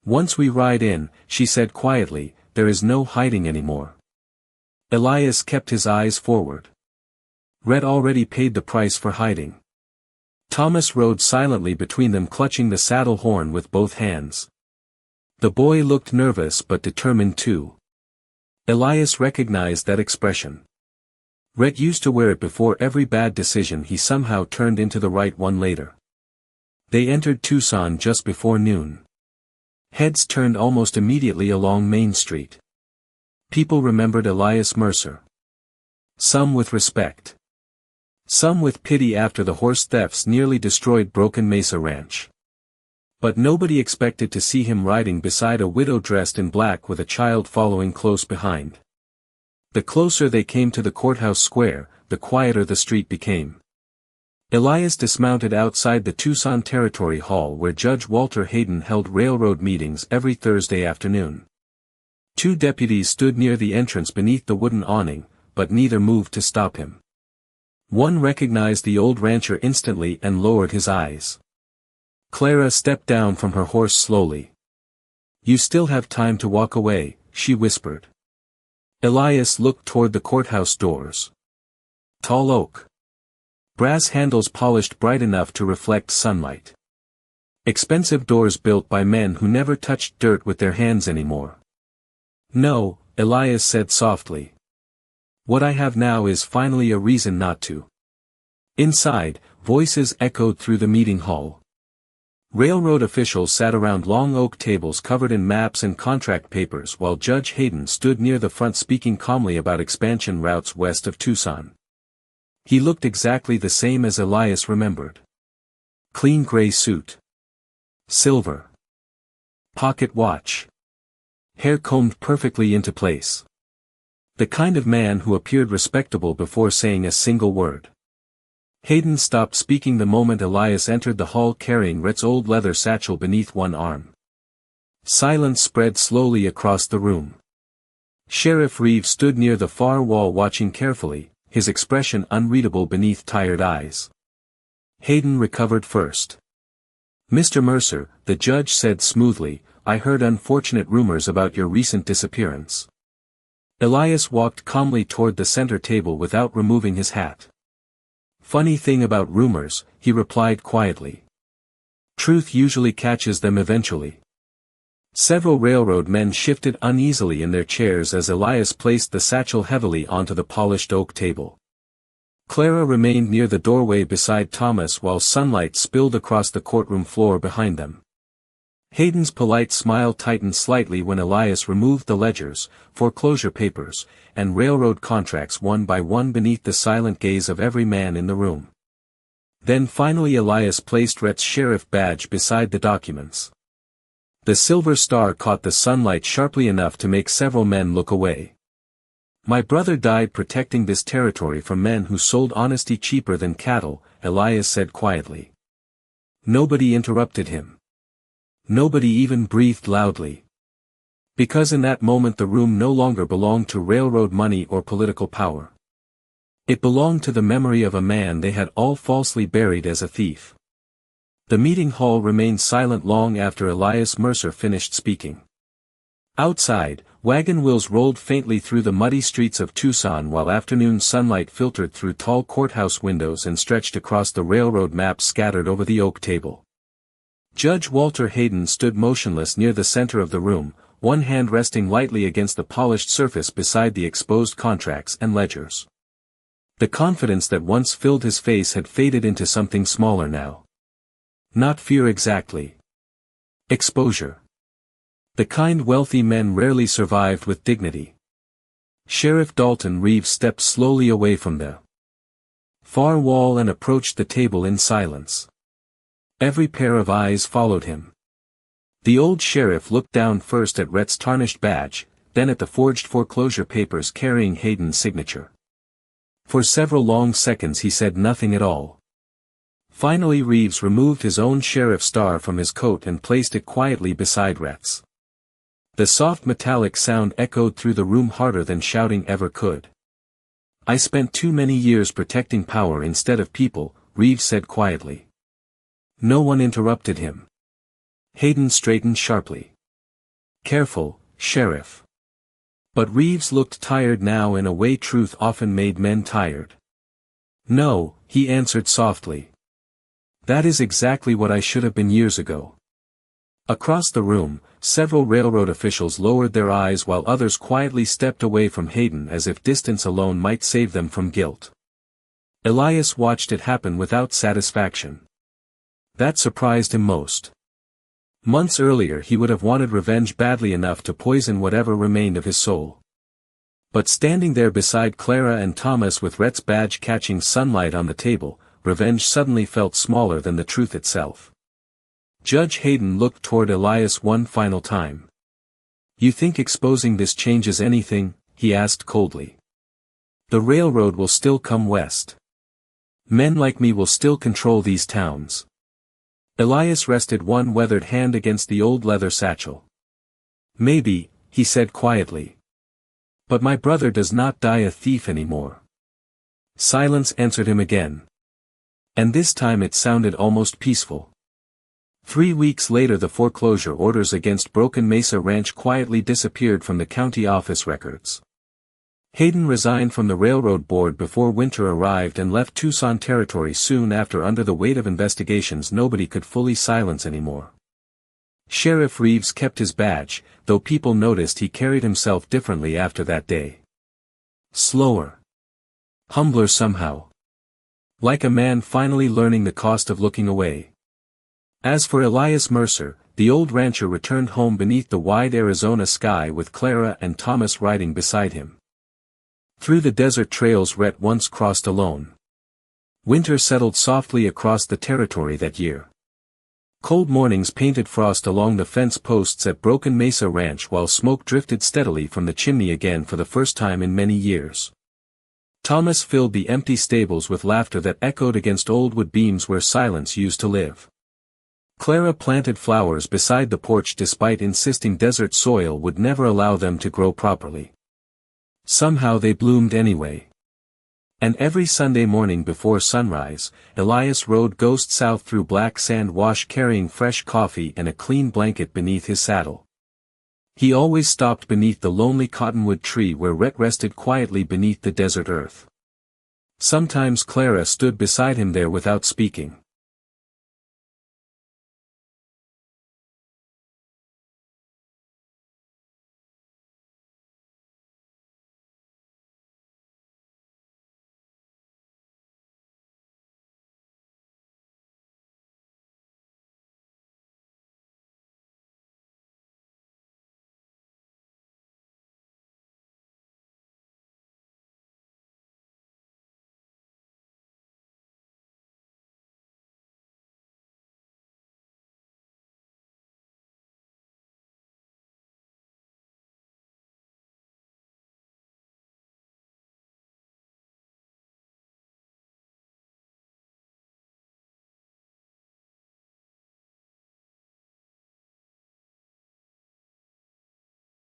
"Once we ride in," she said quietly, "there is no hiding anymore." Elias kept his eyes forward. Rhett already paid the price for hiding. Thomas rode silently between them, clutching the saddle horn with both hands. The boy looked nervous but determined too. Elias recognized that expression. Rhett used to wear it before every bad decision he somehow turned into the right one later. They entered Tucson just before noon. Heads turned almost immediately along Main Street. People remembered Elias Mercer. Some with respect. Some with pity after the horse thefts nearly destroyed Broken Mesa Ranch. But nobody expected to see him riding beside a widow dressed in black with a child following close behind. The closer they came to the courthouse square, the quieter the street became. Elias dismounted outside the Tucson Territory Hall where Judge Walter Hayden held railroad meetings every Thursday afternoon. Two deputies stood near the entrance beneath the wooden awning, but neither moved to stop him. One recognized the old rancher instantly and lowered his eyes. Clara stepped down from her horse slowly. "You still have time to walk away," she whispered. Elias looked toward the courthouse doors. Tall oak. Brass handles polished bright enough to reflect sunlight. Expensive doors built by men who never touched dirt with their hands anymore. "No," Elias said softly. "What I have now is finally a reason not to." Inside, voices echoed through the meeting hall. Railroad officials sat around long oak tables covered in maps and contract papers while Judge Hayden stood near the front speaking calmly about expansion routes west of Tucson. He looked exactly the same as Elias remembered. Clean gray suit. Silver. Pocket watch. Hair combed perfectly into place. The kind of man who appeared respectable before saying a single word. Hayden stopped speaking the moment Elias entered the hall carrying Rhett's old leather satchel beneath one arm. Silence spread slowly across the room. Sheriff Reeves stood near the far wall watching carefully, his expression unreadable beneath tired eyes. Hayden recovered first. "Mr. Mercer," the judge said smoothly, "I heard unfortunate rumors about your recent disappearance." Elias walked calmly toward the center table without removing his hat. "Funny thing about rumors," he replied quietly. "Truth usually catches them eventually." Several railroad men shifted uneasily in their chairs as Elias placed the satchel heavily onto the polished oak table. Clara remained near the doorway beside Thomas while sunlight spilled across the courtroom floor behind them. Hayden's polite smile tightened slightly when Elias removed the ledgers, foreclosure papers, and railroad contracts one by one beneath the silent gaze of every man in the room. Then finally Elias placed Rhett's sheriff badge beside the documents. The silver star caught the sunlight sharply enough to make several men look away. "My brother died protecting this territory from men who sold honesty cheaper than cattle," Elias said quietly. Nobody interrupted him. Nobody even breathed loudly. Because in that moment the room no longer belonged to railroad money or political power. It belonged to the memory of a man they had all falsely buried as a thief. The meeting hall remained silent long after Elias Mercer finished speaking. Outside, wagon wheels rolled faintly through the muddy streets of Tucson while afternoon sunlight filtered through tall courthouse windows and stretched across the railroad maps scattered over the oak table. Judge Walter Hayden stood motionless near the center of the room, one hand resting lightly against the polished surface beside the exposed contracts and ledgers. The confidence that once filled his face had faded into something smaller now. Not fear exactly. Exposure. The kind wealthy men rarely survived with dignity. Sheriff Dalton Reeves stepped slowly away from the far wall and approached the table in silence. Every pair of eyes followed him. The old sheriff looked down first at Rhett's tarnished badge, then at the forged foreclosure papers carrying Hayden's signature. For several long seconds he said nothing at all. Finally Reeves removed his own sheriff star from his coat and placed it quietly beside Rhett's. The soft metallic sound echoed through the room harder than shouting ever could. "I spent too many years protecting power instead of people," Reeves said quietly. No one interrupted him. Hayden straightened sharply. "Careful, Sheriff." But Reeves looked tired now in a way truth often made men tired. "No," he answered softly. "That is exactly what I should have been years ago." Across the room, several railroad officials lowered their eyes while others quietly stepped away from Hayden as if distance alone might save them from guilt. Elias watched it happen without satisfaction. That surprised him most. Months earlier he would have wanted revenge badly enough to poison whatever remained of his soul. But standing there beside Clara and Thomas with Rhett's badge catching sunlight on the table, revenge suddenly felt smaller than the truth itself. Judge Hayden looked toward Elias one final time. "You think exposing this changes anything?" he asked coldly. "The railroad will still come west. Men like me will still control these towns." Elias rested one weathered hand against the old leather satchel. "Maybe," he said quietly. "But my brother does not die a thief anymore." Silence answered him again. And this time it sounded almost peaceful. 3 weeks later the foreclosure orders against Broken Mesa Ranch quietly disappeared from the county office records. Hayden resigned from the railroad board before winter arrived and left Tucson Territory soon after under the weight of investigations nobody could fully silence anymore. Sheriff Reeves kept his badge, though people noticed he carried himself differently after that day. Slower. Humbler somehow. Like a man finally learning the cost of looking away. As for Elias Mercer, the old rancher returned home beneath the wide Arizona sky with Clara and Thomas riding beside him. Through the desert trails Rhett once crossed alone. Winter settled softly across the territory that year. Cold mornings painted frost along the fence posts at Broken Mesa Ranch while smoke drifted steadily from the chimney again for the first time in many years. Thomas filled the empty stables with laughter that echoed against old wood beams where silence used to live. Clara planted flowers beside the porch despite insisting desert soil would never allow them to grow properly. Somehow they bloomed anyway. And every Sunday morning before sunrise, Elias rode ghost south through black sand wash carrying fresh coffee and a clean blanket beneath his saddle. He always stopped beneath the lonely cottonwood tree where Rhett rested quietly beneath the desert earth. Sometimes Clara stood beside him there without speaking.